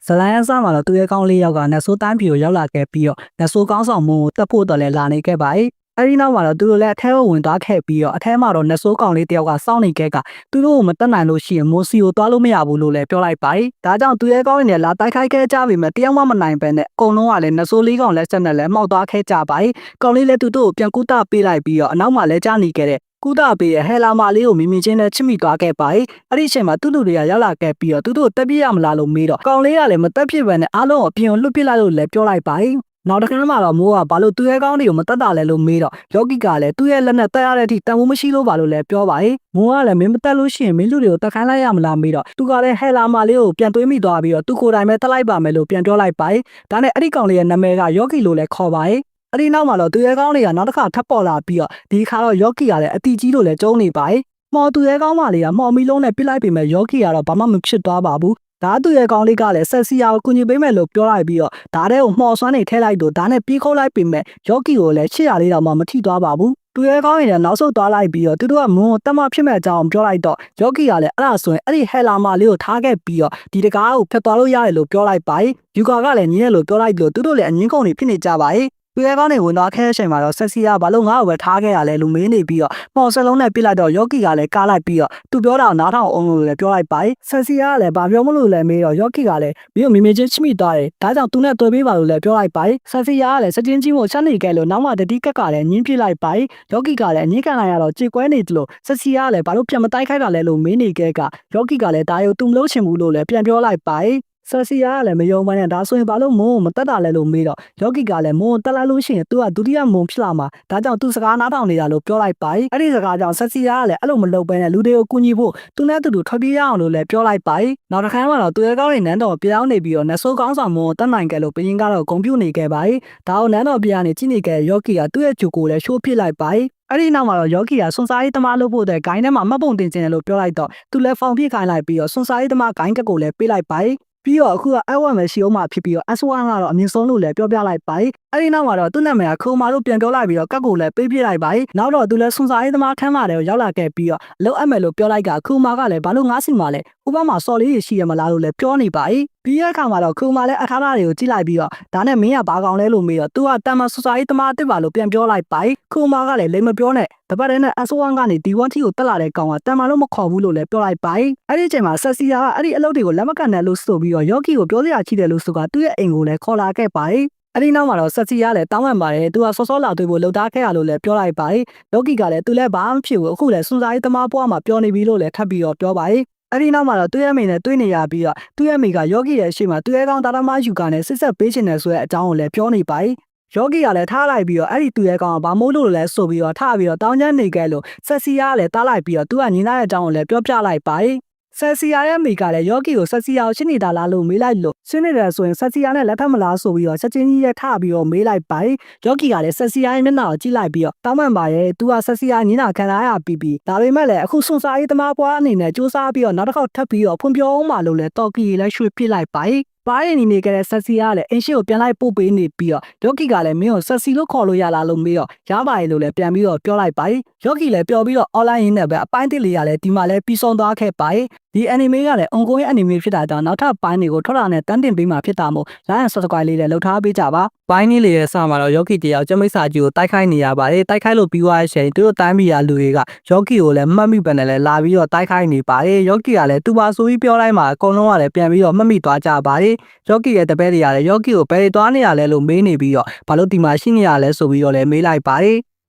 ဇလိုင်းအစားမှာတော့သူရဲ့ကောင်းလေးယောက်ကနတ်ဆိုးတန်းပြည်ကိုရောက်လာခဲ့ပြီးတော့နတ်ဆိုးကောင်းဆောင်မုံကိုတက်ဖို့တော့လည်းလာနေခဲ့ပါ၏အဲဒီနောက်မှာတော့သူတို့လည်းအထဲကိုဝင်သွားခဲ့ပြီးတော့အထဲမှာတော့နတ်ဆိုးကောင်လေးတယောက်ကစောင့်နေခဲ့ကသူတို့ကိုမတက်နိုင်လို့ရှိရင်မိုးစီကိုသွားလို့မရဘူးလို့လည်းပြောလိုက်ပါ၏ဒါကြောင့်သူရဲ့ကောင်းလေးနဲ့လာတိုက်ခိုက်ခဲ့ကြပြီမဲ့တယောက်မှမနိုင်ပဲနဲ့အကုန်လုံးကလည်းနတ်ဆိုးလေးကောင်လက်ဆက်နဲ့လည်းမှောက်သွားခဲ့ကြပါ၏ကောင်လေးလည်းသူတို့ကိုပြန်ကူတာပေးလိုက်ပြီးတော့အနောက်မှာလည်းကြားနေခဲ့တဲ့ကုသပေးရဲ့ဟဲလာမာလေးကိုမိမိချင်းနဲ့ချစ်မိသွားခဲ့ပါ၏အဲ့ဒီအချိန်မှာသူ့လူတွေကရောက်လာခဲ့ပြီးတော့သူတို့တက်ပြရမလားလို့မေးတော့ကောင်လေးကလည်းမတက်ဖြစ်ပဲနဲ့အားလုံးကိုပြင်လွတ်ပစ်လိုက်လို့လည်းပြောလိုက်ပါ၏နောက်တစ်ခါမှတော့မိုးကဘာလို့သူ့ရဲ့ကောင်းတွေကိုမတက်တာလဲလို့မေးတော့ယောဂီကလည်းသူ့ရဲ့လက်နဲ့တက်ရတဲ့အထိတန်ဖိုးမရှိလို့ပါလို့လည်းပြောပါ၏မိုးကလည်းမင်းမတက်လို့ရှိရင်မင်းလူတွေကိုတက်ခိုင်းလိုက်ရမလားမေးတော့သူကလည်းဟဲလာမာလေးကိုပြန်သွေးမိသွားပြီးတော့သူကိုယ်တိုင်ပဲတက်လိုက်ပါမယ်လို့ပြန်ပြောလိုက်ပါ၏ဒါနဲ့အဲ့ဒီကောင်လေးရဲ့နာမည်ကယောဂီလို့လည်းခေါ်ပါ၏အဲ့ဒီနောက်မှာတော့သူရဲ့ကောင်းတွေကနောက်တစ်ခါထပ်ပေါ်လာပြီးတော့ဒီခါတော့ယောဂီကလည်းအတီကြီးလို့လည်းကျုံးနေပါ යි မော်သူရဲ့ကောင်းမလေးကမော်မီလုံးနဲ့ပြစ်လိုက်ပေမဲ့ယောဂီကတော့ဘာမှမဖြစ်သွားပါဘူးဒါသူရဲ့ကောင်းလေးကလည်းဆက်စီယာကိုကူညီပေးမယ်လို့ပြောလိုက်ပြီးတော့ဒါတဲ့ကိုမှော်ဆွမ်းနေထဲလိုက်တော့ဒါနဲ့ပြေးခိုးလိုက်ပေမဲ့ယောဂီကိုလည်း800လေးတော့မှမထိသွားပါဘူးသူရဲ့ကောင်းရင်လည်းနောက်ဆုတ်သွားလိုက်ပြီးတော့သူတို့ကမွန်းတက်မဖြစ်မဲ့အကြောင်းပြောလိုက်တော့ယောဂီကလည်းအဲ့ဒါဆိုရင်အဲ့ဒီဟဲလာမာလေးကိုထားခဲ့ပြီးတော့ဒီတကားကိုဖျက်သွားလို့ရတယ်လို့ပြောလိုက်ပါ යි ယူကာကလည်းညီရဲ့လို့ပြောလိုက်လို့သူတို့လည်းအငင်းကုန်နေဖြစ်နေကြပါ යිသူရဲ့ကောင်းနေဝင်သွားခဲ့တဲ့အချိန်မှာတော့ဆက်စီယာဘာလို့ငါ့ကိုပဲထားခဲ့ရလဲလို့မေးနေပြီးတော့မော်စလုံးနဲ့ပြစ်လိုက်တော့ယောဂီကလည်းကားလိုက်ပြီးတော့သူပြောတာကိုနားထောင်အောင်လို့လည်းပြောလိုက်ပါ යි ဆက်စီယာကလည်းဘာပြောမလို့လဲမေးတော့ယောဂီကလည်းမင်းကိုမိမိချင်းချမိသွားတယ်ဒါကြောင့်သူနဲ့တွေ့ပေးပါလို့လည်းပြောလိုက်ပါ යි ဆက်စီယာကလည်းစတင်းကြီးကိုချက်နေခဲ့လို့နောက်မှတတိကက်ကလည်းညင်းပြလိုက်ပါ යි ယောဂီကလည်းညင်းကန်လိုက်ရတော့ကြေကွဲနေတယ်လို့ဆက်စီယာကလည်းဘာလို့ပြန်မတိုက်ခိုက်တာလဲလို့မေးနေခဲ့ကယောဂီကလည်းဒါရုံသူမလို့ချင်ဘူးလို့လည်းပြန်ပြောလိုက်ပါ යිဆက်စီယာကလည်းမယုံပါနဲ့ဒါဆိုရင်ဘာလို့မုံကိုမတက်တာလဲလို့မေးတော့ယောဂီကလည်းမုံကိုတက်လိုက်လို့ရှိရင်သူကဒုတိယမုံဖြစ်လာမှာဒါကြောင့်သူစကားနားထောင်နေတာလို့ပြောလိုက်ပါ යි အဲ့ဒီစကားကြောင့်ဆက်စီယာကလည်းအဲ့လိုမလုပ်ဘဲနဲ့လူတွေကိုကူညီဖို့သူနဲ့တူထွက်ပြေးရအောင်လို့လည်းပြောလိုက်ပါ යි နောက်တစ်ခါမှတော့သူရဲ့ကောင်းနေနန်းတော်ပြောင်းနေပြီးတော့နတ်ဆိုးကောင်းဆောင်မုံကိုတက်နိုင်ခဲ့လို့ဘရင်ကတော့ဂုံပြုတ်နေခဲ့ပါ යි ဒါကိုနန်းတော်ပြကနေကြည့်နေခဲ့ယောဂီကသူ့ရဲ့ဂျူကိုလည်းရှိုးပစ်လိုက်ပါ යිအဲ့ဒီနောက်မှာတော့ယောဂီကစွန်စားရေးသမားလို့ဖို့တဲ့ဂိုင်းထဲမှာမှတ်ပုံတင်ခြင်းလို့ပြောလိုက်တော့သူလည်းဖောင်ပြစ်ခိုင်းလိုက်ပြီးတော့စွန်စားရေးသမားဂိုင်းကကိုလည်းပေးလိုက်ပါ යිပြီးတော့အခုကအဝတ်မရှိအောင်မှဖြစ်ပြီးတော့ S1 ကတော့အမြင့်ဆုံးလို့လည်းပြောပြလိုက်ပါ යි အဲ့ဒီနောက်မှာတော့သူ့နာမည်ကခိုမာလို့ပြန်ပြောလိုက်ပြီးတော့ကတ်ကိုလည်းပေးပြလိုက်ပါ යි နောက်တော့သူလည်းစွန်စားရေးသမားခန်းမှာလည်းရောက်လာခဲ့ပြီးတော့အလုပ်အပ်မယ်လို့ပြောလိုက်ကခိုမာကလည်းဘာလို့ငါးစီမှာလဲဥပမာစော်လေးရှိရမလားလို့လည်းပြောနေပါ යි ပြီးရခါမှာတော့ခိုမာလည်းအခါသားတွေကိုကြည့်လိုက်ပြီးတော့ဒါနဲ့မင်းကဘာကောင်လဲလို့မေးတော့သူကတမန်စွန်စားရေးသမားအစ်စ်ပါလို့ပြန်ပြောလိုက်ပါ යි ခိုမာကလည်းလိမ်မပြောနဲ့တပတ်တည်းနဲ့ S1 ကနေ D1 ထိကိုတက်လာတဲ့ကောင်ကတမန်လို့မခေါ်ဘူးလို့လည်းပြောလိုက်ပါ යි အဲ့ဒီအချိန်မှာဆက်စီယာကအဲ့ဒီအလုပ်တွေကိုလက်မကန်နဲ့လို့ဆိုပြီးတော့ယောဂီကိုပြောစရာရှိတယ်လို့ဆိုကသူ့ရဲ့အိမ်ကိုလည်းခေါ်လာခဲ့ပါ යි အဲ့ဒီနောက်မှာတော့ဆက်စီယာလည်းတောင်းပန်ပါတယ်သူကစောစောလာတွေ့ဖို့လှုပ်ထားခဲ့ရလို့လည်းပြောလိုက်ပါ යි ယောဂီကလည်းသူလည်းဘာမှမဖြစ်ဘူးအခုလည်းစွန်စားရေးသမားဘွားမှာပြောနေပြီလို့လည်းထပ်ပြီးတော့ပြောပါ යි အဲ့ဒီနောက်မှာတော့သူ့ရဲ့မိနဲ့တွေ့နေရပြီးတော့သူ့ရဲ့မိကယောဂီရဲ့အရှိမသူ့ရဲ့ကောင်တာတမယူကနဲ့စစ်ဆက်ပေးချင်တယ်ဆိုတဲ့အကြောင်းကိုလည်းပြောနေပါ යි ယောဂီကလည်းထားလိုက်ပြီးတော့အဲ့ဒီသူရဲ့ကောင်ကဘာမို့လို့လဲဆိုပြီးတော့ထားပြီးတော့တောင်းချမ်းနေခဲ့လို့ဆက်စီယာကလည်းတားလိုက်ပြီးတော့သူကညီလာရဲ့အကြောင်းကိုလည်းပြောပြလိုက်ပါ යිဆက်စီယာရဲ့မိကလည်းယောဂီကိုဆက်စီယာကိုရှင်းနေတာလားလို့မေးလိုက်လို့ရှင်းနေတယ်ဆိုရင်ဆက်စီယာနဲ့လက်ထပ်မလားဆိုပြီးတော့ချက်ချင်းကြီးရဲ့ထပြီးတော့မေးလိုက်ပါ යි ယောဂီကလည်းဆက်စီယာရဲ့မျက်နှာကိုကြည့်လိုက်ပြီးတော့တောင်းပန်ပါရဲ့သူကဆက်စီယာညီနာခံထားရပြီးဒါပေမဲ့လည်းအခုစွန်စားရေးသမားပွားအနေနဲ့စူးစမ်းပြီးတော့နောက်တစ်ခေါက်ထပ်ပြီးတော့ဖွံ့ဖြိုးအောင်ပါလို့လည်းတော်ကီလည်းရွှေ့ပြစ်လိုက်ပါ යිပါရင်နေခဲ့တဲ့ဆက်စီကလည်းအင်းရှိကိုပြန်လိုက်ပို့ပေးနေပြီးတော့ယောဂီကလည်းမင်းကိုဆက်စီလို့ခေါ်လို့ရလားလို့မေးတော့ရပါရဲ့လို့လည်းပြန်ပြီးတော့ပြောလိုက်ပါ යි ယောဂီလည်းပြောပြီးတော့ online ရင်းနဲ့ပဲအပိုင်းတစ်လေးရလည်းဒီမှာလည်းပြီးဆုံးသွားခဲ့ပါ යි ဒီ anime ကလည်း ongoing anime ဖြစ်တာကြောင့်နောက်ထပ်ပိုင်းတွေကိုထွက်လာနဲ့တန်းတင်ပေးမှာဖြစ်တာမို့ like and subscribe လေးလည်းလုပ်ထားပေးကြပါပိုင်းနည်းလေးရဲ့အစမှာတော့ယောဂီတယောက်ကျမိတ်စာကြီးကိုတိုက်ခိုက်နေရပါတယ်တိုက်ခိုက်လို့ပြီးသွားတဲ့အချိန်သူတို့တိုင်းပြည်ကလူတွေကယောဂီကိုလည်းမှတ်မိပန်နဲ့လည်းလာပြီးတော့တိုက်ခိုက်နေပါတယ်ယောဂီကလည်းသူပါဆိုပြီးပြောလိုက်မှအကုန်လုံးကလည်းပြန်ပြီးတော့မှတ်မိသွားကြပါတယ်ယောဂီရဲ့တပည့်တွေကလည်းယောဂီကိုဘယ်သွားနေရလဲလို့မေးနေပြီးတော့ဘာလို့ဒီမှာရှိနေရလဲဆိုပြီးတော့လည်းမေးလိုက်ပါတယ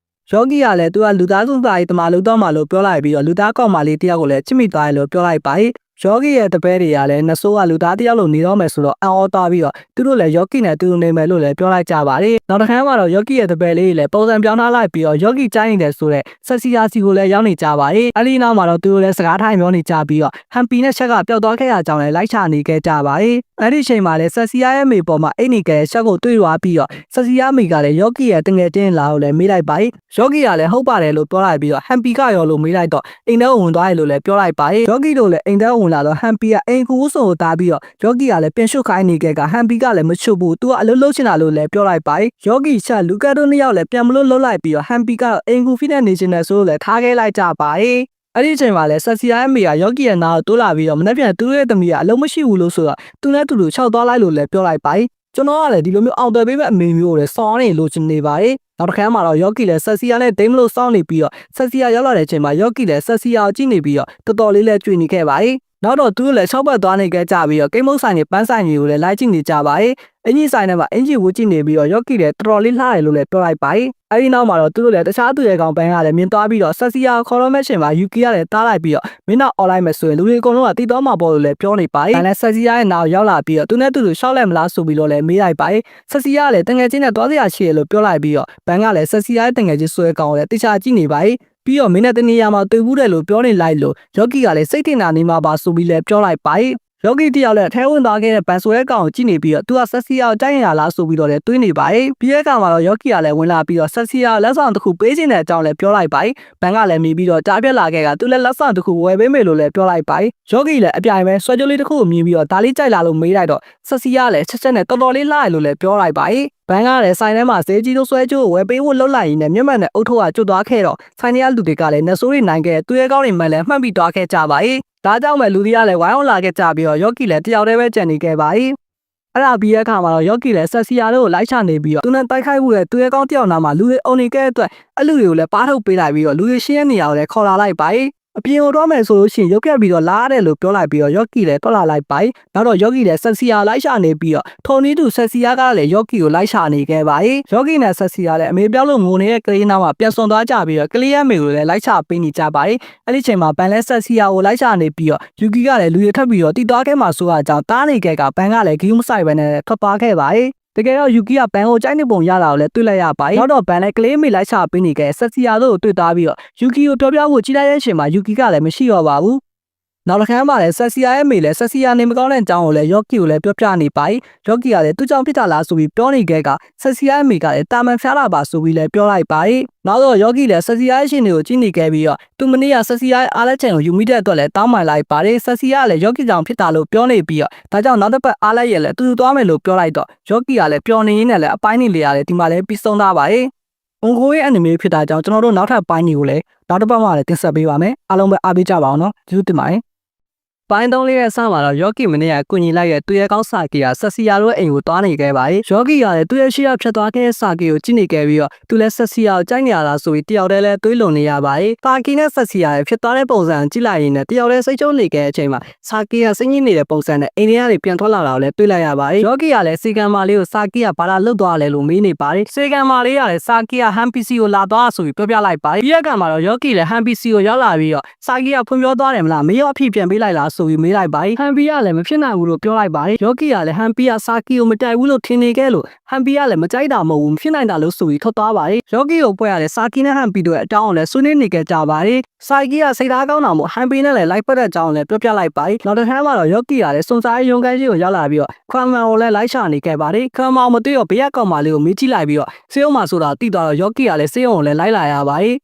်ယောဂီကလည်းသူကလူသားစုသားကြီးတမလို့တော့မှလို့ပြောလိုက်ပြီးတော့လူသားကောင်မလေးတယောက်ကိုလည်းချစ်မိသွားတယ်လို့ပြောလိုက်ပါယောဂီရဲ့တပည့်တွေကလည်းနဆိုးကလူသားတယောက်လိုနေတော့မယ်ဆိုတော့အံ့ဩသွားပြီးတော့သူတို့လည်းယောဂီနဲ့တူနေမယ်လို့လည်းပြောလိုက်ကြပါတယ်နောက်တစ်ခါမှတော့ယောဂီရဲ့တပည့်လေးတွေလည်းပုံစံပြောင်းထားလိုက်ပြီးတော့ယောဂီတိုင်းနေတယ်ဆိုတော့ဆက်စီယာစီကိုလည်းရောက်နေကြပါတယ်အဲ့ဒီနောက်မှာတော့သူတို့လည်းစကားထိုင်ပြောနေကြပြီးတော့ဟမ်ပီနဲ့ချက်ကပျောက်သွားခဲ့ရကြောင်းလည်းလိုက်ချနေခဲ့ကြပါတယ်အဲ့ဒီအချိန်မှာလည်းဆက်စီယာရဲ့မိပေါ်မှာအိတ်နေခဲ့ချက်ကိုတွေ့သွားပြီးတော့ဆက်စီယာမိကလည်းယောဂီရဲ့တငယ်ချင်းလာကိုလည်းမေးလိုက်ပါတယ်ယောဂီကလည်းဟုတ်ပါတယ်လို့ပြောလိုက်ပြီးတော့ဟမ်ပီကရောလို့မေးလိုက်တော့အိမ်ထဲဝင်သွားတယ်လို့လည်းပြောလိုက်ပါတယ်ယောဂီတို့လည်းအိမ်ထဲဝင်လာတော့ဟမ်ပီကအိမ်ကူဆိုတာပြီးတော့ယောဂီကလည်းပြန်ရှုတ်ခိုင်းနေခဲ့ကဟမ်ပီကလည်းမချွတ်ဘူးသူကအလုပ်လုပ်ချင်တာလို့လည်းပြောလိုက်ပါတယ်ယောဂီချက်လူကတ်တို့နှစ်ယောက်လည်းပြန်မလို့လှုပ်လိုက်ပြီးတော့ဟမ်ပီကတော့အိမ်ကူဖိနဲ့နေချင်တယ်ဆိုလို့လည်းထားခဲ့လိုက်ကြပါတယ် အဲ့ဒီအချိန်မှာလည်းဆက်စီယာရဲ့မိကယော့ကီရဲ့နာကိုတိုးလာပြီးတော့မနေ့ပြန်သူ့ရဲ့သမီးကအလုံးမရှိဘူးလို့ဆိုတော့သူနဲ့တူတူခြောက်သွားလိုက်လို့လည်းပြောလိုက်ပါကျွန်တော်ကလည်းဒီလိုမျိုးအောင်တယ်ပေးမဲ့အမေမျိုးကိုလည်းစောင်းနေလို့ချင်နေပါတယ်နောက်တစ်ခါမှာတော့ယော့ကီလည်းဆက်စီယာနဲ့ဒိမ်းမလို့စောင်းနေပြီးတော့ဆက်စီယာရောက်လာတဲ့အချိန်မှာယော့ကီလည်းဆက်စီယာကိုကြည့်နေပြီးတော့တော်တော်လေးလည်းကြွေနေခဲ့ပါတယ်နောက်တော့သူတို့လည်း၆ဘက်သွားနေခဲ့ကြပြီးတော့ကိမုတ်ဆိုင်နဲ့ပန်းဆိုင်တွေကိုလည်းလိုက်ကြည့်နေကြပါတယ်အင်ဂျီဆိုင်ထဲမှာအင်ဂျီဝူကြည့်နေပြီးတော့ယော့ကီလည်းတော်တော်လေးလှတယ်လို့လည်းပြောလိုက်ပါတယ်အဲဒီနောက်မှာတော့သူတို့လည်းတခြားသူရဲ့ကောင်ပန်းကလည်းမြင်သွားပြီးတော့ဆက်စီယာခေါ်တော့မဲ့ရှင်မှာယူကီကလည်းတားလိုက်ပြီးတော့မင်းတော့အွန်လိုင်းမယ်ဆိုရင်လူတွေအကုန်လုံးကတီးတော့မှာပေါ့လို့လည်းပြောနေပါတယ်ဒါနဲ့ဆက်စီယာရဲ့နောက်ရောက်လာပြီးတော့သူနဲ့သူတို့ရှောက်လိုက်မလားဆိုပြီးတော့လည်းမေးလိုက်ပါတယ်ဆက်စီယာကလည်းတငယ်ချင်းနဲ့သွားစရာရှိရလို့ပြောလိုက်ပြီးတော့ဘန်ကလည်းဆက်စီယာရဲ့တငယ်ချင်းဆွဲကောင်ကိုလည်းတခြားကြည့်နေပါတယ်ပြီးတော့မင်းနဲ့တနေရာမှာတွေ့ဘူးတယ်လို့ပြောနေလိုက်လို့ယော့ကီကလည်းစိတ်ထင်တာနေမှာပါဆိုပြီးလည်းပြောလိုက်ပါတယ်ယော့ကီတယောက်လည်းအထဲဝင်သွားခဲ့တဲ့ဘန်ဆိုရဲ့ကောင်ကိုကြည့်နေပြီးတော့သူကဆက်စီယာကိုတိုက်ရလားဆိုပြီးတော့လည်းတွေးနေပါတယ်ပြီးတဲ့ကောင်မှာတော့ယော့ကီကလည်းဝင်လာပြီးတော့ဆက်စီယာလက်ဆောင်တစ်ခုပေးခြင်းတဲ့အကြောင်းလည်းပြောလိုက်ပါတယ်ဘန်ကလည်းမြင်ပြီးတော့ကြားပြက်လာခဲ့ကသူလည်းလက်ဆောင်တစ်ခုဝယ်ပေးမယ်လို့လည်းပြောလိုက်ပါတယ်ယော့ကီလည်းအပြိုင်ပဲဆွဲကြိုးလေးတစ်ခုကိုမြင်ပြီးတော့ဒါလေးကြိုက်လာလို့မေးလိုက်တော့ဆက်စီယာလည်းချက်ချက်နဲ့တော်တော်လေးလှရလို့လည်းပြောလိုက်ပါတယ်ဘန်ကလည်းဆိုင်ထဲမှာဈေးကြီးလို့ဆွဲကြိုးကိုဝယ်ပေးဖို့လှုပ်လိုက်ရင်းနဲ့မျက်မှန်နဲ့အုတ်ထုတ်ကကျွတ်သွားခဲ့တော့ဆိုင်ထဲကလူတွေကလည်းနှဆိုးတွေနိုင်ခဲ့သူရဲ့ကောင်းတွေမှလည်းမှတ်ပြီးသွားခဲ့ကြပါ යි ဒါကြောင့်ပဲလူတွေကလည်းဝိုင်းအောင်လာခဲ့ကြပြီးတော့ယော့ကီလည်းတယောက်တည်းပဲကြံနေခဲ့ပါ යි အဲ့ဒါပြီးတဲ့အခါမှာတော့ယော့ကီလည်းဆက်စီယာတို့ကိုလိုက်ချနေပြီးတော့သူနဲ့တိုက်ခိုက်မှုတဲ့သူရဲ့ကောင်းတယောက်နာမှာလူတွေအုံနေခဲ့တဲ့အတွက်အဲ့လူတွေကိုလည်းပါထုတ်ပေးလိုက်ပြီးတော့လူတွေရှင်းရနေရကိုလည်းခေါ်လာလိုက်ပါ යිအပြင်ကိုတော့မယ်ဆိုလို့ရှိရင်ရုပ်ပြတ်ပြီးတော့လာရတယ်လို့ပြောလိုက်ပြီးတော့ယော့ကီလည်းထွက်လာလိုက်ပါနောက်တော့ယော့ကီလည်းဆက်စီယာလိုက်ရှာနေပြီးတော့ထုံနီးသူဆက်စီယာကလည်းယော့ကီကိုလိုက်ရှာနေခဲ့ပါယော့ကီနဲ့ဆက်စီယာလည်းအမေပြောက်လို့ငိုနေတဲ့ကလေးနားမှာပြန်ဆွန်သွားကြပြီးတော့ကလေးရဲ့မေကိုလည်းလိုက်ရှာပေးနေကြပါအဲ့ဒီချိန်မှာဘန်လည်းဆက်စီယာကိုလိုက်ရှာနေပြီးတော့ယူကီကလည်းလူတွေထပ်ပြီးတော့တီသွားခဲ့မှဆိုတဲ့အကြောင်းတားနေခဲ့ကဘန်ကလည်းဂီးမဆိုင်ပဲနဲ့ထွက်သွားခဲ့ပါတကယ်တော့ယူကီကဘန်ကိုကြိုက်နေပုံရတာကိုလည်းတွေ့လိုက်ရပါနောက်တော့ဘန်လည်းကလေးမေလိုက်ချပေးနေခဲ့ဆက်စီယာတို့ကိုတွေ့သားပြီးတော့ယူကီကိုပြောပြဖို့ကြီးလိုက်တဲ့အချိန်မှာယူကီကလည်းမရှိတော့ပါဘူးနောက်တစ်ခါမှလည်းဆက်စီယာရဲ့မေလည်းဆက်စီယာနေမကောင်းတဲ့အကြောင်းကိုလည်းယော့ကီကိုလည်းပြောပြနေပါယော့ကီကလည်းသူ့ကြောင့်ဖြစ်တာလားဆိုပြီးပြောနေခဲ့ကဆက်စီယာရဲ့မေကလည်းတာမန်ဖျားလာပါဆိုပြီးလည်းပြောလိုက်ပါနောက်တော့ယော့ကီလည်းဆက်စီယာရဲ့ရှင်တွေကိုကြည့်နေခဲ့ပြီးတော့သူမနေ့ကဆက်စီယာရဲ့အားလက်ချန်ကိုယူမိတဲ့အတွက်လည်းတောင်းပန်လိုက်ပါတယ်ဆက်စီယာကလည်းယော့ကီကြောင့်ဖြစ်တာလို့ပြောနေပြီးတော့ဒါကြောင့်နောက်တစ်ပတ်အားလက်ရဲ့လည်းသူသွားမယ်လို့ပြောလိုက်တော့ယော့ကီကလည်းပျော်နေရင်းနဲ့လည်းအပိုင်းနေလေရတယ်ဒီမှာလည်းပြီးဆုံးသားပါတယ်အွန်ကိုရဲ့ anime ဖြစ်တာကြောင့်ကျွန်တော်တို့နောက်ထပ်ပိုင်းတွေကိုလည်းနောက်တစ်ပတ်မှလည်းတင်ဆက်ပေးပါမယ်အားလုံးပဲအားပေးကြပါအောင်နော်ကျေးဇူးတင်ပါတယ်ပိုင်းသုံးလေးရဲ့အစမှာတော့ယော့ကီမနေ့ကကုညီလိုက်ရဲ့သူရဲ့ကောင်းစာကီကဆက်စီယာတို့အိမ်ကိုတွားနေခဲ့ပါတယ်ယော့ကီကလည်းသူရဲ့ရှေ့ရဖြတ်သွားခဲ့တဲ့စာကီကိုကြည့်နေခဲ့ပြီးတော့သူလည်းဆက်စီယာကိုကြိုက်နေရတာဆိုပြီးတယောက်တည်းလဲတွေးလုံနေရပါတယ်စာကီနဲ့ဆက်စီယာရဲ့ဖြစ်သွားတဲ့ပုံစံကြည့်လိုက်ရင်လည်းတယောက်တည်းစိတ်ကျုံနေခဲ့တဲ့အချိန်မှာစာကီကစိတ်ညစ်နေတဲ့ပုံစံနဲ့အိမ်ထဲကနေပြန်ထွက်လာတာကိုလည်းတွေးလိုက်ရပါတယ်ယော့ကီကလည်းစီကံမာလေးကိုစာကီကဘာလာလှုပ်သွားလဲလို့မေးနေပါတယ်စီကံမာလေးကလည်းစာကီကဟန်ပီစီကိုလာသွားဆိုပြီးပြောပြလိုက်ပါတယ်ပြီးရကံမှာတော့ယော့ကီလည်းဟန်ပီစီကိုရောက်လာပြီးတော့စာကီကဖွံ့ဖြိုးသွားတယ်မလားမေရော့အဖြစ်ပြန်ပေးလိုက်လားဆိုပြီးမေးလိုက်ပါတယ်ဟန်ပီကလည်းမဖြစ်နိုင်ဘူးလို့ပြောလိုက်ပါတယ်ယော့ကီကလည်းဟန်ပီကစာကီကိုမတိုက်ဘူးလို့ထင်နေခဲ့လို့ဟန်ပီကလည်းမကြိုက်တာမဟုတ်ဘူးမဖြစ်နိုင်တာလို့ဆိုပြီးထွက်သွားပါတယ်ယော့ကီကိုပွဲရတဲ့စာကီနဲ့ဟန်ပီတို့ရဲ့အတောင်းကိုလည်းဆွေးနွေးနေကြကြပါတယ်စာကီကစိတ်သားကောင်းတာမို့ဟန်ပီနဲ့လည်းလိုက်ပတ်တဲ့အကြောင်းလည်းပြောပြလိုက်ပါတယ်နောက်တစ်ခါမှတော့ယော့ကီကလည်းစွန်စားရုံကန်းကြီးကိုရောက်လာပြီးတော့ခွမ်မန်ကိုလည်းလိုက်ရှာနေခဲ့ပါတယ်ခွမ်မန်မတွေ့တော့ဘေးကကောင်မလေးကိုမေးကြည့်လိုက်ပြီးတော့စေယုံမှာဆိုတာတိသွားတော့ယော့ကီကလည်းစေယုံကိုလည်းလိုက်လာရပါတယ်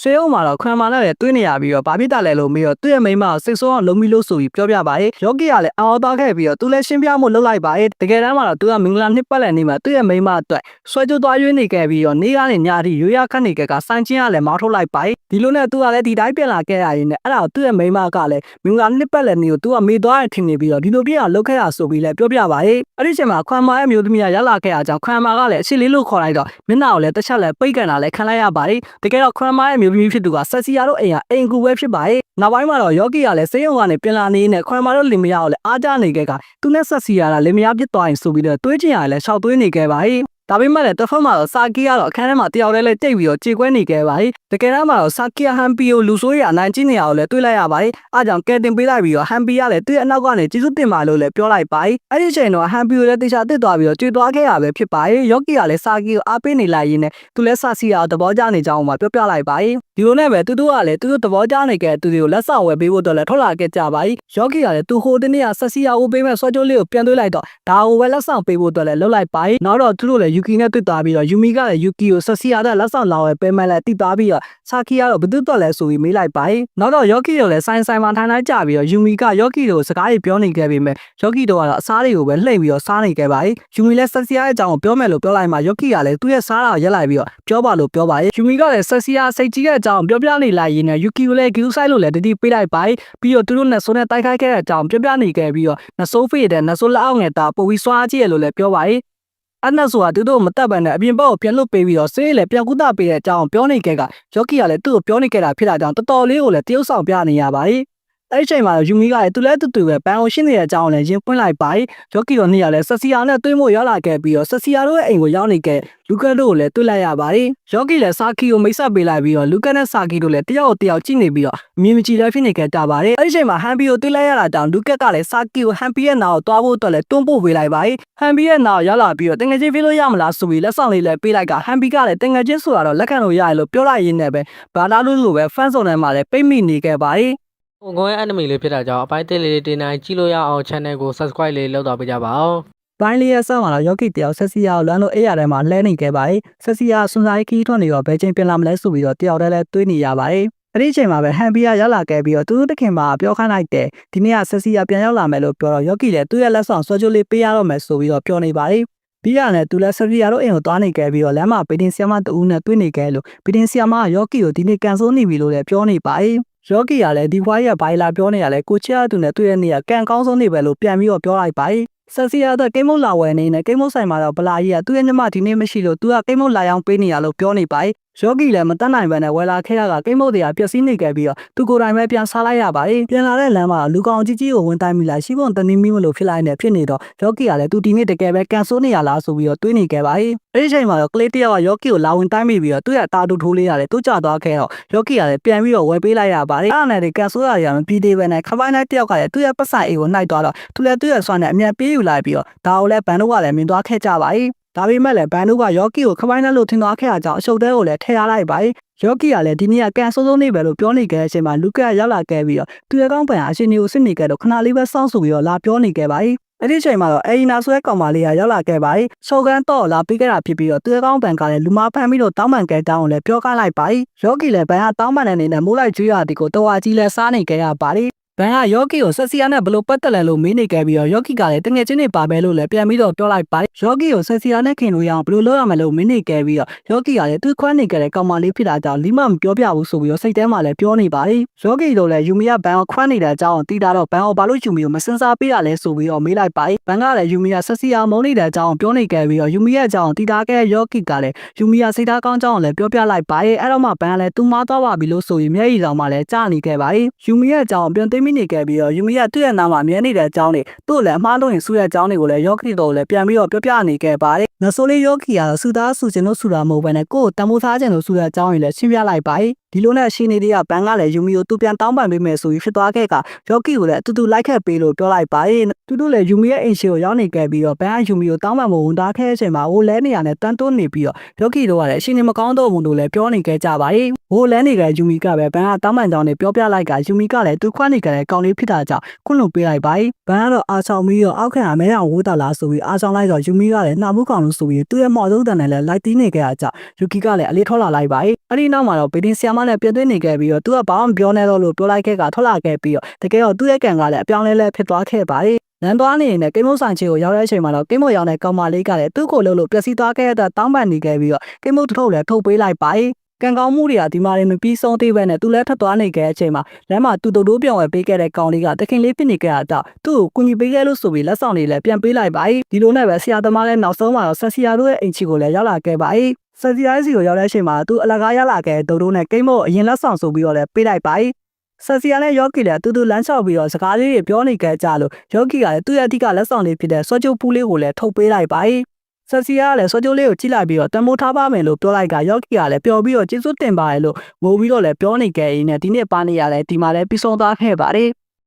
ဆွေးအောင်မှာတော့ခွမ်မာနဲ့လည်းတွေးနေရပြီးတော့ဘာဖြစ်တာလဲလို့မေးတော့သူ့ရဲ့မိန်းမကိုစိတ်ဆိုးအောင်လုံးပြီးလို့ဆိုပြီးပြောပြပါတယ်ယော့ကီကလည်းအော်သွားခဲ့ပြီးတော့သူလည်းရှင်းပြမှုလုပ်လိုက်ပါတယ်တကယ်တမ်းမှာတော့သူကမင်္ဂလာနှစ်ပတ်လည်နေ့မှာသူ့ရဲ့မိန်းမအတွက်ဆွဲကြိုးသွားရွေးနေခဲ့ပြီးတော့နေ့ကနေညအထိရိုးရခတ်နေခဲ့ကစိုင်းချင်းကလည်းမောင်းထုတ်လိုက်ပါတယ်ဒီလိုနဲ့သူကလည်းဒီတိုင်းပြန်လာခဲ့ရရင်လည်းအဲ့ဒါကိုသူ့ရဲ့မိန်းမကလည်းမင်္ဂလာနှစ်ပတ်လည်နေ့ကိုသူကမေးသွားတယ်ထင်နေပြီးတော့ဒီလိုပြအောင်လုပ်ခဲ့တာဆိုပြီးလည်းပြောပြပါတယ်အဲ့ဒီချိန်မှာခွမ်မာရဲ့မျိုးသမီးကရောက်လာခဲ့တာကြောင့်ခွမ်မာကလည်းအချစ်လေးလို့ခေါ်လိုက်တော့မျက်နှာကိုလည်းတစ်ချက်လည်းပိတ်ကန်တာလည်းခံလိုက်ရပါတယ်တကယ်တော့ခွမ်မာရဲ့မျိုးသမီးဖြစ်သူကဆက်စီယာတို့အိမ်ကအိမ်ကူပဲဖြစ်ပါတယ်နောက်ပိုင်းမှာတော့ယော့ကီကလည်းစေယုံကနေပြန်လာနေနဲ့ခွမ်မာတို့လင်မယားကိုလည်းအားကြနေခဲ့ကသူနဲ့ဆက်စီယာကလင်မယားဖြစ်သွားရင်ဆိုပြီးတော့တွေးချင်ရလည်းရှောက်တွေးနေခဲ့ပါတယ်ဒါပေမဲ့လည်းတစ်ဖက်မှာတော့စာကီကတော့အခန်းထဲမှာတယောက်တည်းလေးတိတ်ပြီးတော့ကြေကွဲနေခဲ့ပါတယ်တကယ်တော့မှတော့စာကီဟန်ပီကိုလူဆိုးရအနိုင်ကျင့်နေရအောင်လည်းတွေးလိုက်ရပါတယ်အားကြောင့်ကဲတင်ပေးလိုက်ပြီးတော့ဟန်ပီကလည်းသူ့ရဲ့အနောက်ကနေကျေးဇူးတင်ပါလို့လည်းပြောလိုက်ပါတယ်အဲ့ဒီချိန်တော့ဟန်ပီကိုလည်းတေချာတစ်သွားပြီးတော့ကျွေသွားခဲ့ရပဲဖြစ်ပါတယ်ယော့ကီကလည်းစာကီကိုအားပေးနေလိုက်ရင်းနဲ့သူလည်းစာစီယာကိုသဘောကျနေကြအောင်မှပြောပြလိုက်ပါတယ်ဒီလိုနဲ့ပဲသူတို့ကလည်းသူတို့သဘောကျနေခဲ့သူတွေကိုလက်ဆောင်ဝယ်ပေးဖို့တော့လည်းထွက်လာခဲ့ကြပါတယ်ယော့ကီကလည်းသူဟိုတနေ့ကဆက်စီယာကိုပေးမဲ့ဆွဲကြိုးလေးကိုပြန်သွေးလိုက်တော့ဒါကိုပဲလက်ဆောင်ပေးဖို့တော့လည်းလှုပ်လိုက်ပါတယ်နောက်တော့သူတို့လည်း ယူကီနဲ့တွေ့သွားပြီးတော့ယူမီကလည်းယူကီကိုဆက်စီယာတဲ့လက်ဆောင်လောင်းရဲ့ပဲမဲ့လက်တိသွားပြီးတော့ဆာကီကတော့ဘယ်သူတော့လဲဆိုပြီးမေးလိုက်ပါတယ်နောက်တော့ယော်ကီတို့လည်းဆိုင်မှာထိုင်လိုက်ကြပြီးတော့ယူမီကယော်ကီတို့စကားတွေပြောနေခဲ့ပေမဲ့ယော်ကီတို့ကတော့အစားတွေကိုပဲလှိမ့်ပြီးတော့စားနေခဲ့ပါတယ်ယူမီလည်းဆက်စီယာရဲ့အကြောင်းကိုပြောမယ်လို့ပြောလိုက်မှယော်ကီကလည်းသူ့ရဲ့စားတာကိုရက်လိုက်ပြီးတော့ပြောပါလို့ပြောပါတယ်ယူမီကလည်းဆက်စီယာစိတ်ကြီးတဲ့အကြောင်းပြောပြနေလိုက်ရင်းနဲ့ယူကီကိုလည်းဂီယူဆိုင်လို့လည်းတတိပေးလိုက်ပါတယ်ပြီးတော့သူတို့နဲ့ဆိုနဲ့တိုက်ခိုက်ခဲ့တဲ့အကြောင်းပြောပြနေခဲ့ပြီးတော့နဆိုးဖေးတဲ့နဆိုးလက်အောက်ငယ်တာပိုပြီးစွာကြည့်ရလို့လည်းပြောပါတယ်အဲ့နဲ့ဆိုတာသူတို့မတက်ပန်တဲ့အပြင်ဘက်ကိုပြန်လွတ်ပေးပြီးတော့ဆေးလည်းပြန်ကူတာပေးတဲ့အကြောင်းပြောနေခဲ့ကယော့ကီကလည်းသူ့ကိုပြောနေခဲ့တာဖြစ်တာကြောင့်တော်တော်လေးကိုလည်းတရုပ်ဆောင်ပြနေရပါတယ်အဲ့ဒီချိန်မှာယူမီကလည်းသူလည်းတူပဲဘန်ကိုရှင်းနေတဲ့အကြောင်းလည်းရင်ပွင့်လိုက်ပါတယ်ယော့ကီတို့နှစ်ယောက်လည်းဆက်စီယာနဲ့တွေးမို့ရောက်လာခဲ့ပြီးတော့ဆက်စီယာတို့ရဲ့အိမ်ကိုရောက်နေခဲ့လူကတ်တို့ကိုလည်းတွေ့လိုက်ရပါတယ်ယော့ကီလည်းဆာကီကိုမိတ်ဆက်ပေးလိုက်ပြီးတော့လူကတ်နဲ့ဆာကီတို့လည်းတယောက်ကြည့်နေပြီးတော့အမြင်မကြည့်လည်းဖြစ်နေခဲ့ကြပါတယ်အဲ့ဒီချိန်မှာဟန်ပီကိုတွေ့လိုက်ရတာတောင်လူကတ်ကလည်းဆာကီကိုဟန်ပီရဲ့နာကိုတွားဖို့အတွက်လည်းတွန်းပို့ပေးလိုက်ပါတယ်ဟန်ပီရဲ့နာကိုရောက်လာပြီးတော့တင်ငယ်ချင်းပြေးလို့ရမလားဆိုပြီးလက်ဆောင်လေးလည်းပေးလိုက်ကဟန်ပီကလည်းတင်ငယ်ချင်းဆိုတာတော့လက်ခံလို့ရတယ်လို့ပြောလိုက်ရင်းနဲ့ပဲဘာသာလို့လိုပဲဖန်ဆုံထဲမှာလည်းပိတ်မိနေခဲ့ပါတယ်ကိုကိုရဲ့ enemy လေးဖြစ်တာကြောင့်အပိုင်းသေးလေးတင်နိုင်ကြည့်လို့ရအောင် channel ကို subscribe လေးလုပ်တော့ပေးကြပါဦး။ပိုင်းလေးရဲ့ဆောင်းမှာတော့ယော့ကီတယောက်ဆက်စီယာကိုလမ်းလို့အေးရတဲ့မှာလှဲနေခဲ့ပါတယ်။ဆက်စီယာစွန်စားခီးထွက်နေတော့ဘယ်ချိန်ပြန်လာမလဲဆိုပြီးတော့တယောက်တည်းလဲတွေးနေရပါတယ်။အဲ့ဒီချိန်မှာပဲဟန်ပီယာရောက်လာခဲ့ပြီးတော့သူတို့တခင်မှာပြောခိုင်းလိုက်တယ်။ဒီနေ့ကဆက်စီယာပြန်ရောက်လာမယ်လို့ပြောတော့ယော့ကီလည်းသူ့ရဲ့လက်ဆောင်ဆွဲကြိုးလေးပေးရတော့မယ်ဆိုပြီးတော့ပြောနေပါတယ်။ပြီးရတယ်သူလည်းဆက်စီယာတို့အိမ်ကိုသွားနေခဲ့ပြီးတော့လမ်းမှာဗီတင်ဆီယာမတူဦးနဲ့တွေ့နေခဲ့လို့ဗီတင်ဆီယာမကယော့ကီကိုဒီနေ့ကန်ဆိုးနေပြီလို့လည်းပြောနေပါတယ်။ယော့ကီကလည်းဒီဘွားရဲ့ဘိုင်လာပြောနေရလဲကိုချစ်ရသူနဲ့တွေ့ရနေရကန်ကောင်းဆုံးနေပဲလို့ပြန်ပြီးတော့ပြောလိုက်ပါတယ်ဆက်စီယာတော့ကိမုတ်လာဝယ်နေနဲ့ကိမုတ်ဆိုင်မှာတော့ဗလာကြီးကသူ့ရဲ့ညမဒီနေ့မရှိလို့သူကကိမုတ်လာရောက်ပေးနေရလို့ပြောနေပါတယ်ယောဂီလည်းမတတ်နိုင်ပဲနဲ့ဝယ်လာခဲ့ရတာကိမုတ်တွေကပျက်စီးနေခဲ့ပြီးတော့သူကိုယ်တိုင်ပဲပြန်စားလိုက်ရပါတယ်ပြန်လာတဲ့လမ်းမှာလူကောင်ကြီးကြီးကိုဝင်တိုင်းမိလာရှိဖို့တနည်းမိမလို့ဖြစ်လိုက်နေဖြစ်နေတော့ယောဂီကလည်းသူဒီနေ့တကယ်ပဲကန်ဆိုးနေရလားဆိုပြီးတော့တွေးနေခဲ့ပါတယ်အဲ့ဒီချိန်မှာတော့ကလေးတယောက်ကယောဂီကိုလာဝင်တိုင်းမိပြီးတော့သူ့ရဲ့တာတူထိုးလေးရတယ်သူကျသွားခဲ့တော့ယောဂီကလည်းပြန်ပြီးတော့ဝယ်ပေးလိုက်ရပါတယ်အဲ့နဲ့ကန်ဆိုးရရမပြီးသေးပဲနဲ့ခပိုင်းလိုက်တယောက်ကလည်းသူ့ရဲ့ပတ်စံအိမ်ကိုနှိုက်သွားတော့သူလည်းသူ့ရဲ့ဆွမ်းနဲ့အမြန်ပြေးယူလိုက်ပြီးတော့ဒါကိုလည်းဘန်တို့ကလည်းမြင်သွားခဲ့ကြပါတယ်ဒါပေမဲ့လည်းဘန်တို့ကယောဂီကိုခပိုင်းနဲ့လို့ထင်သွားခဲ့တာကြောင့်အရှုပ်တဲကိုလည်းထည့်ရလိုက်ပါတယ်ယောဂီကလည်းဒီနေ့ကကန်ဆိုးဆိုးနေပဲလို့ပြောနေခဲ့တဲ့အချိန်မှာလူကရောက်လာခဲ့ပြီးတော့သူရဲ့ကောင်းပန်အရှင်ကြီးကိုစစ်နေခဲ့တော့ခဏလေးပဲစောင့်ဆိုပြီးတော့လာပြောနေခဲ့ပါတယ်အဲ့ဒီချိန်မှာတော့အီနာဆိုတဲ့ကောင်မလေးကရောက်လာခဲ့ပါတယ်။ဆော်ကန်တော့လာပြီးခဲ့တာဖြစ်ပြီးတော့သူရဲ့ကောင်းပန်ကလည်းလူမဖမ်းပြီးတော့တောင်းပန်ခဲ့တောင်းကိုလည်းပြောကားလိုက်ပါတယ်။ယောဂီလည်းဘန်ကတောင်းပန်တဲ့အနေနဲ့မိုးလိုက်ကျွေးရသည်ကိုတော်ဝါကြီးလည်းစားနေခဲ့ရပါတယ်။ဘန်ကယောဂီကိုဆက်စီယာနဲ့ဘလို့ပတ်သက်လဲလို့မေးနေခဲ့ပြီးတော့ယောဂီကလည်းတငယ်ချင်းတွေပါပဲလို့လည်းပြန်ပြီးတော့ပြောလိုက်ပါတယ်။ယောဂီကိုဆက်စီယာနဲ့ခင်လို့ရအောင်ဘလို့လုပ်ရမလဲလို့မေးနေခဲ့ပြီးတော့ယောဂီကလည်းသူခွမ်းနေခဲ့တဲ့ကောင်မလေးဖြစ်တာကြောင့်လီမမပြောပြဘူးဆိုပြီးတော့စိတ်ထဲမှာလည်းပြောနေပါတယ်။ယောဂီတို့လည်းယူမီကဘန်ကိုခွမ်းနေတဲ့အကြောင်းသိတာတော့ဘန်ကိုဘာလို့ယူမီကိုမစင်စားပေးရလဲဆိုပြီးတော့မေးလိုက်ပါတယ်။ဘန်ကလည်းယူမီကဆက်စီယာမုန်းနေတဲ့အကြောင်းပြောနေခဲ့ပြီးတော့ယူမီရဲ့အကြောင်းသိတာခဲ့ယောဂီကလည်းယူမီကစိတ်သားကောင်းကြောင်းလည်းပြောပြလိုက်ပါတယ်။အဲ့တော့မှဘန်ကလည်းသူမားသွားပါပြီလို့ဆိုရင်မျက်ရည်ဆောင်မှလည်းကြားနေခဲ့ပါတယ်။ယူမီရဲ့အကြောင်းပြန်သိမိနေခဲ့ပြီးတော့ယူမီကသူ့ရဲ့နာမှာမြဲနေတဲ့အကြောင်းတွေသူ့လည်းအမှားလို့ရင်ဆူရဲ့အကြောင်းတွေကိုလည်းယောဂီတို့လည်းပြန်ပြီးတော့ပြောပြနေခဲ့ပါတယ်။နဆိုလေးယောဂီကတော့ဆူသားဆူခြင်းလို့ဆူတာမဟုတ်ဘဲနဲ့ကိုယ်တန်ဖိုးထားခြင်းလို့ဆူတဲ့အကြောင်းတွေလည်းရှင်းပြလိုက်ပါတယ်။ဒီလိုနဲ့ရှင်းနေတွေကဘန်ကလည်းယူမီကိုသူပြန်တောင်းပန်ပေးမယ်ဆိုပြီးဖြစ်သွားခဲ့ကယောဂီကိုလည်းအတူတူလိုက်ခဲ့ပေးလို့ပြောလိုက်ပါတယ်။သူတို့လည်းယူမီရဲ့အိမ်ရှိကိုရောက်နေခဲ့ပြီးတော့ဘန်ကယူမီကိုတောင်းပန်ဖို့ဝန်သားခဲ့တဲ့အချိန်မှာဟိုလဲနေရနဲ့တန်တွန်းနေပြီးတော့ယောဂီတို့ကလည်းအရှင်းနေမကောင်းတော့ဘူးလို့လည်းပြောနေခဲ့ကြပါတယ်။ဟိုလဲနေကယူမီကပဲဘန်ကတောင်းပန်ကြောင်းတွေပြောပြလိုက်ကယူမီကလည်းသူခွန်းနေကြတဲ့ကောင်လေးဖြစ်တာကြောင့်ခွန်းလို့ပေးလိုက်ပါတယ်။ဘန်ကတော့အာဆောင်ပြီးတော့အောက်ခံအမဲအောင်ဝိုးတာလားဆိုပြီးအာဆောင်လိုက်တော့ယူမီကလည်းနှာမှုကောင်လို့ဆိုပြီးသူ့ရဲ့မော်စုံတန်နဲ့လည်းလိုက်တီးနေခဲ့တာကြောင့်ယူကီကလည်းအလေးထောလာလိုက်ပါတယ်။အဲ့ဒီနောက်မှာတော့ဗီဒင်ဆီယာမနဲ့ပြန်သွင်းနေခဲ့ပြီးတော့သူကဘာမှမပြောနဲ့တော့လို့ပြောလိုက်ခဲ့ကထွက်လာခဲ့ပြီးတော့တကယ်တော့သူ့ရဲ့ကန်ကလည်းအပြောင်းလဲလဲဖြစ်သွားခဲ့ပါတယ်။လမ်းသွားနေနဲ့ကိမုတ်ဆိုင်ချေကိုရောက်တဲ့အချိန်မှာတော့ကိမုတ်ရောက်တဲ့ကောင်မလေးကလည်းသူ့ကိုလှုပ်လို့ပျက်စီးသွားခဲ့တဲ့တောင်းပန်နေခဲ့ပြီးတော့ကိမုတ်ထုတ်လည်းထုတ်ပေးလိုက်ပါတယ်။ကံကောင်းမှုတွေကဒီမှာလည်းမပြီးဆုံးသေးပဲနဲ့သူလည်းထပ်သွားနေခဲ့တဲ့အချိန်မှာလမ်းမှာသူတို့ပြောင်းဝယ်ပေးခဲ့တဲ့ကောင်လေးကတခင်လေးဖြစ်နေခဲ့တာတော့သူ့ကိုကူညီပေးခဲ့လို့ဆိုပြီးလက်ဆောင်လေးလည်းပြန်ပေးလိုက်ပါတယ်။ဒီလိုနဲ့ပဲဆရာသမားလည်းနောက်ဆုံးမှာတော့ဆက်စီယာတို့ရဲ့အိမ်ချီကိုလည်းရောက်လာခဲ့ပါတယ်။ဆက်စီယာစီကိုရောက်တဲ့အချိန်မှာသူအလကားရလာခဲ့တဲ့တို့နဲ့ကိမုတ်အရင်လက်ဆောင်ဆိုပြီးတော့လည်းပေးလိုက်ပါတယ်။ဆက်စီယာနဲ့ယောဂီလည်းအတူတူလမ်းလျှောက်ပြီးတော့စကားလေးတွေပြောနေကြကြလို့ယောဂီကလည်းသူ့ရဲ့အဓိကလက်ဆောင်လေးဖြစ်တဲ့စောကျိုးပူးလေးကိုလည်းထုတ်ပေးလိုက်ပါတယ်။ဆက်စီယာကလည်းစောကျိုးလေးကိုကြည့်လိုက်ပြီးတော့တမိုးထားပါမယ်လို့ပြောလိုက်ကယောဂီကလည်းပျော်ပြီးတော့ကျေးဇူးတင်ပါတယ်လို့ငိုပြီးတော့လည်းပြောနေကြရင်းနဲ့ဒီနေ့ပါနေရလဲဒီမှာလည်းပြီးဆုံးသွားခဲ့ပါတယ်။